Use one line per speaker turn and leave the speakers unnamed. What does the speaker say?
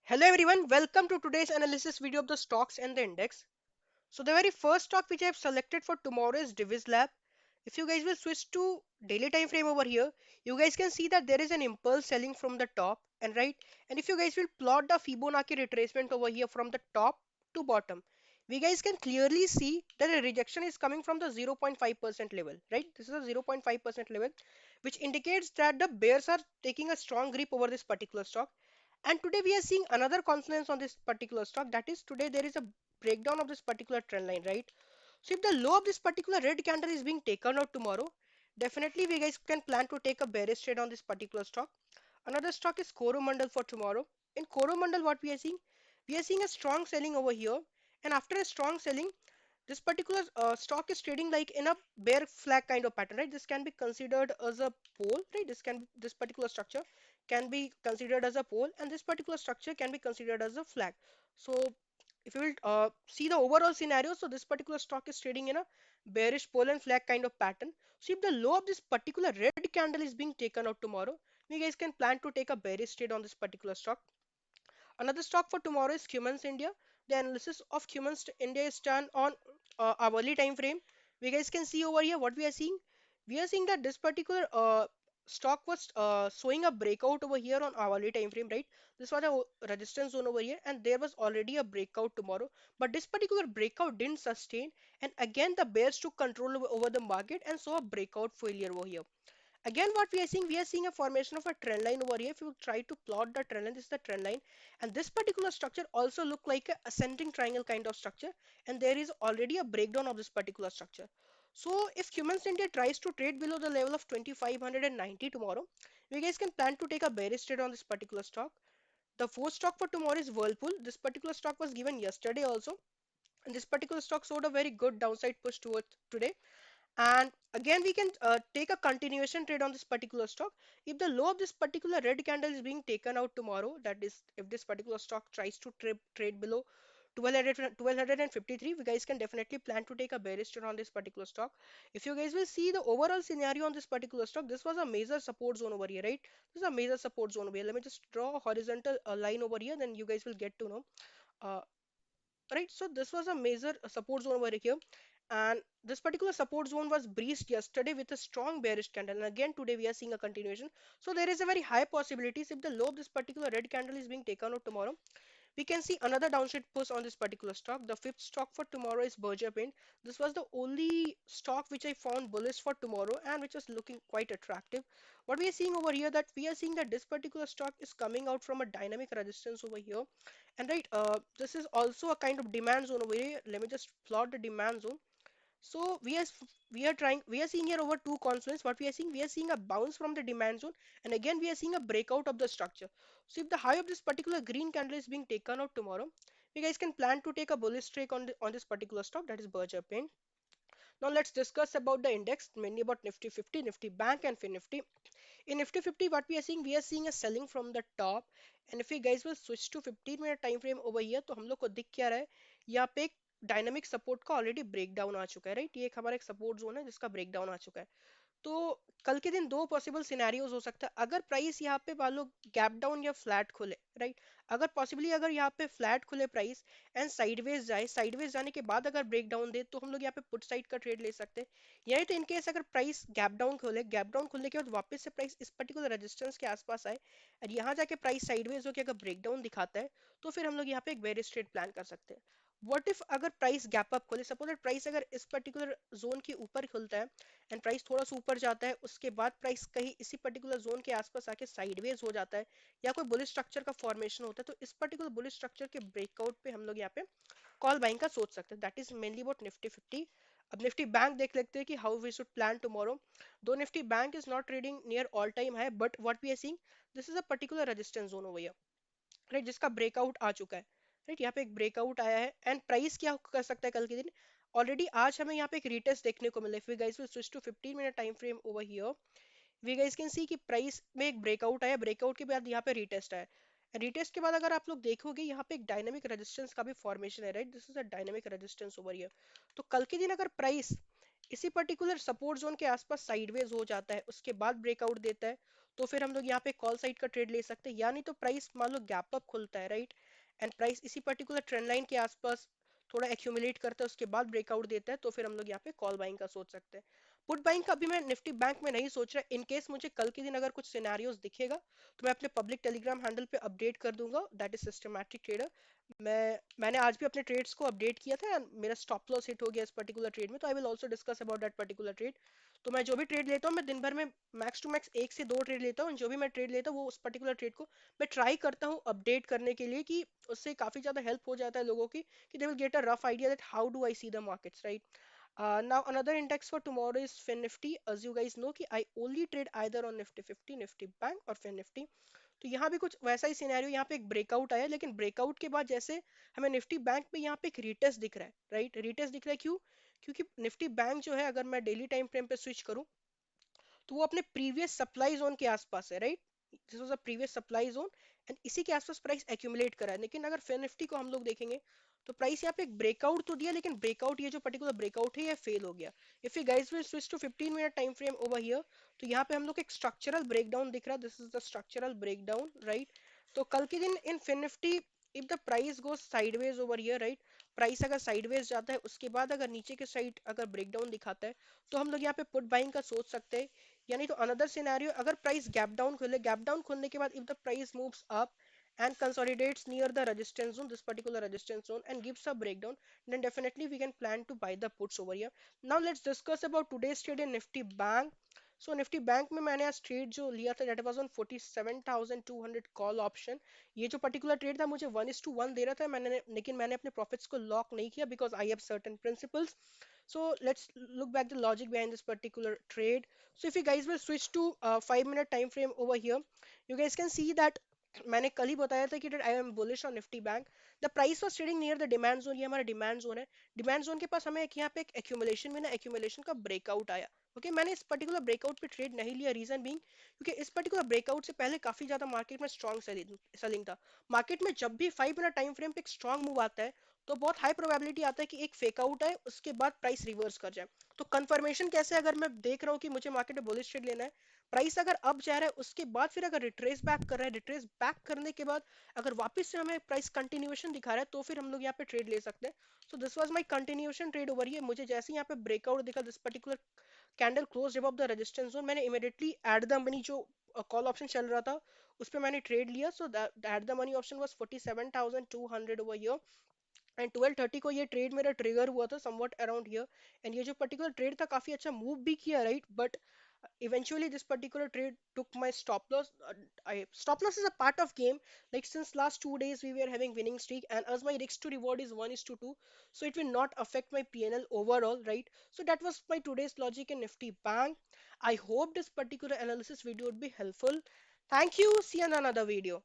Hello everyone, welcome to today's analysis video of the stocks and the index. So the very first stock which I have selected for tomorrow is Divis Lab. If you guys will switch to daily time frame over here, you guys can see that there is an impulse selling from the top and right. And if you guys will plot the Fibonacci retracement over here from the top to bottom, we guys can clearly see that a rejection is coming from the 0.5% level, right? This is a 0.5% level, which indicates that the bears are taking a strong grip over this particular stock. And today we are seeing another confluence on this particular stock. That is, today there is a breakdown of this particular trend line, right? So if the low of this particular red candle is being taken out tomorrow, definitely we guys can plan to take a bearish trade on this particular stock. Another stock is Coromandel for tomorrow. In Coromandel, what we are seeing? We are seeing a strong selling over here. And after a strong selling, this particular stock is trading like in a bear flag kind of pattern, right? This can be considered as a pole, right? This particular structure can be considered as a pole, and this particular structure can be considered as a flag. So if you will see the overall scenario, so this particular stock is trading in a bearish pole and flag kind of pattern. So if the low of this particular red candle is being taken out tomorrow, you guys can plan to take a bearish trade on this particular stock. Another stock for tomorrow is Cummins India. The analysis of Cummins India is done on hourly time frame. We guys can see over here what we are seeing. We are seeing that this particular stock was showing a breakout over here on hourly time frame, right? This was a resistance zone over here, and there was already a breakout tomorrow. But this particular breakout didn't sustain, and again the bears took control over the market and saw a breakout failure over here. Again, what we are seeing a formation of a trend line over here. If you try to plot the trend line, this is the trend line, and this particular structure also look like a ascending triangle kind of structure, and there is already a breakdown of this particular structure. So if Cummins India tries to trade below the level of 2590 tomorrow, you guys can plan to take a bearish trade on this particular stock. The fourth stock for tomorrow is Whirlpool. This particular stock was given yesterday also, and this particular stock showed a very good downside push towards today. And again, we can take a continuation trade on this particular stock. If the low of this particular red candle is being taken out tomorrow, that is, if this particular stock tries to trade below 1253, we guys can definitely plan to take a bearish trade on this particular stock. If you guys will see the overall scenario on this particular stock, this was a major support zone over here, right? This is a major support zone over here. Let me just draw a horizontal line over here, then you guys will get to know. Uh, right, so this was a major support zone over here, and this particular support zone was breached yesterday with a strong bearish candle, and again today we are seeing a continuation. So there is a very high possibilities if the low of this particular red candle is being taken out tomorrow, we can see another downside push on this particular stock. The fifth stock for tomorrow is Berger Paint. This was the only stock which I found bullish for tomorrow and which was looking quite attractive. What we are seeing over here, that we are seeing that this particular stock is coming out from a dynamic resistance over here. And right, this is also a kind of demand zone over here. Let me just plot the demand zone. So we are seeing here over two confluence. What we are seeing a bounce from the demand zone, and again we are seeing a breakout of the structure. So if the high of this particular green candle is being taken out tomorrow, you guys can plan to take a bullish streak on this particular stock, that is Berger Paint. Now let's discuss about the index, mainly about Nifty 50, Nifty Bank and Fin Nifty. In Nifty 50, what we are seeing a selling from the top. And if we guys will switch to 15 minute time frame over here, तो हम लोग को दिख क्या रहा है, यहाँ पे एक डायनामिक सपोर्ट का ऑलरेडी ब्रेक डाउन आ चुका है, राइट? ये एक हमारा एक सपोर्ट जोन है जिसका ब्रेक डाउन आ चुका है. तो कल के दिन दो पॉसिबल सिनेरियोज हो सकता है. अगर प्राइस यहाँ पे मान लो गैप डाउन या फ्लैट खुले, राइट? अगर पॉसिबली अगर यहाँ पे फ्लैट खुले प्राइस एंड साइडवेज जाए, साइडवेज जाने के बाद अगर ब्रेक डाउन दे, तो हम लोग यहाँ पे पुट साइड का ट्रेड ले सकते हैं. यही तो इनकेस अगर प्राइस गैप डाउन खोले, गैप डाउन खुलने के बाद वापस से प्राइस इस पर्टिकुलर रेजिस्टेंस के आसपास आए और यहाँ जाके प्राइस साइडवेज होकर अगर ब्रेक डाउन दिखाता है, तो फिर हम लोग यहाँ पे एक बेरिश ट्रेड प्लान कर सकते हैं. व्हाट इफ अगर प्राइस गैप अप खोले, सपोज प्राइस अगर इस पर्टिकुलर जोन के ऊपर खुलता है एंड प्राइस थोड़ा सा ऊपर जाता है, उसके बाद प्राइस कहीं इसी पर्टिकुलर जोन के आसपास आके साइडवेज हो जाता है या कोई बुलिश स्ट्रक्चर का फॉर्मेशन होता है, तो इस पर्टिकुलर बुलिश स्ट्रक्चर के ब्रेकआउट पे हम लोग यहाँ पे कॉल बाइंग का सोच सकते हैं. That is mainly about Nifty 50. अब निफ्टी बैंक देख लेते हैं कि how we should plan tomorrow. Though Nifty Bank is not trading near all time high, but what we are seeing, this is a particular resistance zone over here, right? जिसका breakout आ चुका है, right? यहाँ पे एक breakout आया है and price क्या कर सकता है कल के दिन. ऑलरेडी आज हमें यहाँ पे एक रीटेस्ट देखने को मिला. If we guys will switch to 15 minute time frame over here, we guys can see कि प्राइस में एक ब्रेकआउट आया, ब्रेकआउट के बाद यहाँ पे रीटेस्ट आया. रीटेस्ट के बाद अगर आप लोग देखोगे, यहाँ पे एक डायनामिक रेजिस्टेंस का भी फॉर्मेशन है, right? This is a dynamic resistance over here. तो कल के दिन अगर प्राइस इसी पर्टिकुलर सपोर्ट जोन के आसपास साइडवेज हो जाता है, उसके बाद ब्रेकआउट देता है, तो फिर हम लोग यहाँ पे कॉल साइड का ट्रेड ले सकते हैं, या नहीं तो प्राइस मान लो गैप अप खुलता है, राइट, एंड प्राइस इसी पर्टिकुलर ट्रेंड लाइन के आसपास थोड़ा एक्यूमुलेट करता है, उसके बाद ब्रेकआउट देता है, तो फिर हम लोग यहाँ पे कॉल बाइंग का सोच सकते हैं। पुट बाइंग का अभी मैं निफ्टी बैंक में नहीं सोच रहा, इन केस मुझे कल के दिन अगर कुछ सिनेरियोज दिखेगा तो मैं अपने पब्लिक टेलीग्राम हैंडल पे अपडेट कर दूंगा, दैट इज सिस्टमैटिक ट्रेडर। मैंने आज भी अपने ट्रेड्स को अपडेट किया था and मेरा स्टॉप लॉस हिट हो गया इस पर्टिकुलर ट्रेड में, तो I will also discuss about that particular trade. तो मैं जो भी ट्रेड लेता हूँ मैं दिन भर में मैक्स टू मैक्स 1 से 2 ट्रेड लेता हूँ, जो भी मैं ट्रेड लेता हूँ वो उस पर्टिकुलर ट्रेड को मैं ट्राई करता हूँ अपडेट करने के लिए, कि उससे काफी ज्यादा हेल्प हो जाता है लोगों की, कि they will get a rough idea that how do I see the markets, right. Now another index for tomorrow is Fin Nifty. As you guys know कि I only trade either on Nifty 50, Nifty Bank और Fin Nifty. तो यहाँ भी कुछ वैसा ही scenario, यहाँ पे एक ब्रेकआउट आया, लेकिन ब्रेकआउट के बाद जैसे हमें निफ्टी बैंक पे यहाँ पे एक रिटेस्ट दिख रहा है, राइट, रिटेस्ट दिख रहा है क्यों? क्योंकि निफ्टी बैंक जो है अगर मैं डेली टाइम फ्रेम पे स्विच करूँ तो वो अपने प्रीवियस सप्लाई जोन के आसपास है, right, this was a previous supply zone, and इसी के आसपास प्राइस एक्यूमुलेट करा है। लेकिन अगर फिर निफ्टी को हम लोग देखेंगे तो प्राइस यहाँ पे एक ब्रेकआउट तो दिया, लेकिन ब्रेकआउट, ये जो पर्टिकुलर ब्रेकआउट है ये फेल हो गया। If you guys will switch to 15 minute time frame over here, तो यहाँ पे हम लोग एक स्ट्रक्चरल ब्रेकडाउन दिख रहा है, this is the structural breakdown, right. तो कल के दिन in FinNifty if the price goes sideways over here, right, price अगर साइडवेज जाता है उसके बाद अगर नीचे के साइड अगर ब्रेकडाउन दिखाता है तो हम लोग यहाँ पे पुट बाइंग का सोच सकते हैं। यानी तो अनदर सिनेरियो, अगर प्राइस गैप डाउन खुले, गैप डाउन खुलने के बाद if the price moves up and consolidates near the resistance zone, this particular resistance zone, and gives a breakdown, then definitely we can plan to buy the puts over here. Now let's discuss about today's trade in Nifty Bank. So Nifty Bank में मैंने आज trade जो लिया था that was on 47,200 call option. ये जो particular trade था मुझे 1:1 दे रहा था, मैंने लेकिन मैंने अपने प्रॉफिट्स को लॉक नहीं किया because I have certain principles. So let's look back the logic behind this particular trade. So if you guys will switch to 5 minute time frame over here, you guys can see that मैंने कल ही बताया था कि I am bullish on Nifty bank. The price was trading near the demand zone, ये हमारा demand zone है। Demand zone के पास हमें एक यहाँ पे एक एक्यूमुलेशन में ना एक्यूमुलेशन का ब्रेकआउट आया। ओके मैंने इस पर्टिकुलर ब्रेकआउट पे ट्रेड नहीं लिया, रीजन बीइंग क्योंकि इस पर्टिकुलर ब्रेकआउट से पहले काफी ज्यादा मार्केट में स्ट्रॉन्ग सेलिंग था। मार्केट में जब भी 5 मिनट टाइम फ्रेम पे एक स्ट्रॉन्ग मूव आता है तो बहुत हाई प्रोबेबिलिटी आता है कि एक फेक आउट आए उसके बाद प्राइस रिवर्स कर जाए। तो कंफर्मेशन कैसे, अगर मैं देख रहा हूँ कि मुझे मार्केट में बुलिश ट्रेड लेना है, प्राइस अगर अप जा रहा है उसके बाद फिर अगर रिट्रेस बैक कर रहा है, रिट्रेस बैक करने के बाद अगर वापस से हमें प्राइस कंटिन्यूएशन दिखा रहा है तो फिर हम लोग यहाँ पे ट्रेड ले सकते हैं। So this was my continuation trade over ये, मुझे जैसे ही यहाँ पे ब्रेकआउट दिखा, this particular candle close above the resistance zone, मैंने इमीडिएटली एट द मनी जो कॉल ऑप्शन चल रहा था उस पर मैंने ट्रेड लिया। So that at the money option was 47,200 over here, and 12:30 को ये ट्रेड मेरा ट्रिगर हुआ था समवट अराउंड हियर, एंड ये जो पर्टिकुलर ट्रेड था काफी अच्छा मूव भी किया, right, but eventually this particular trade took my stop loss. Stop loss is a part of game, like since last 2 days we were having winning streak, and as my risk to reward is 1:2, so it will not affect my PNL overall, right? So that was my today's logic in Nifty Bank. I hope this particular analysis video would be helpful. Thank you, see you in another video.